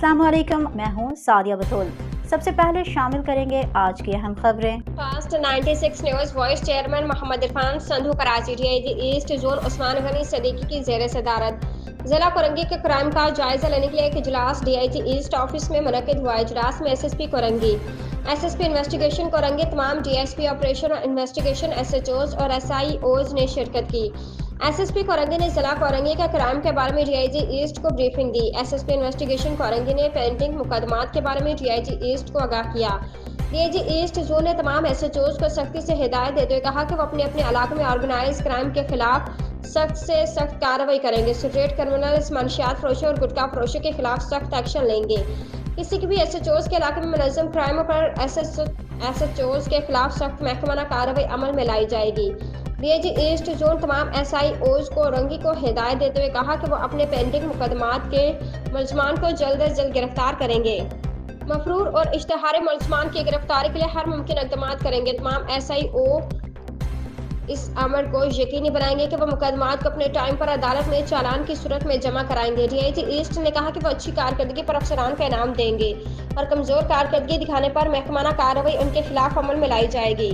अस्सलाम वालेकुम, मैं हूँ सादिया बतूल। सबसे पहले शामिल करेंगे आज की अहम खबरें। Fast 96 news vice chairman Mohammad Irfan Sandhu Karachi DIG east zone Usman Ghani Siddiqui की जेर सदारत जिला कोरंगी के क्राइम का जायजा लेने के लिए एक इजलास डीआईजी ईस्ट ऑफिस में मुनक्किद हुआ। इजलास में SSP Korangi, SSP investigation Korangi, तमाम डीएसपी ऑपरेशन और इन्वेस्टिगेशन एसएचओज और एसआईओज ने शिरकत की। एसएसपी कोरंगी ने जिला कोरंगी के क्राइम के बारे में डीआईजी ईस्ट को ब्रीफिंग दी। एसएसपी इन्वेस्टिगेशन कोरंगी ने पेंडिंग मुकदमात के बारे में डीआईजी ईस्ट को आगाह किया। डीआईजी ईस्ट जोन ने तमाम एसएचओज को सख्ती से हिदायत देते हुए कहा कि वो अपने अपने इलाके में ऑर्गेनाइज क्राइम के खिलाफ सख्त से सख्त कार्रवाई करेंगे। स्ट्रीट क्रिमिनल्स, मंशियात फरोशों और गुटखा फरोशों के खिलाफ सख्त एक्शन लेंगे। किसी की भी एसएचओज के इलाके में मुलज़्ज़म क्राइम पर एसएचओज के खिलाफ सख्त महकमाना कार्रवाई अमल में लाई जाएगी। डीआईजी ईस्ट जोन तमाम एसआईओज को रंगी को हिदायत देते हुए कहा कि वो अपने पेंडिंग मुकदमात के मुलज़मान को जल्द अज जल्द गिरफ्तार करेंगे। मफरूर और इश्तहारी मुलज़मान की गिरफ्तारी के लिए हर मुमकिन इक़दाम करेंगे। तमाम एसआईओ इस अमर को यकीनी बनाएंगे कि वो मुकदमात को अपने टाइम पर अदालत में चालान की सूरत में जमा कराएंगे। डीआईजी ईस्ट ने कहा कि वो अच्छी कारकर्दगी पर अफसरान का इनाम देंगे और कमज़ोर कारकर्दगी दिखाने पर महकमाना कार्रवाई उनके खिलाफ अमल में लाई जाएगी।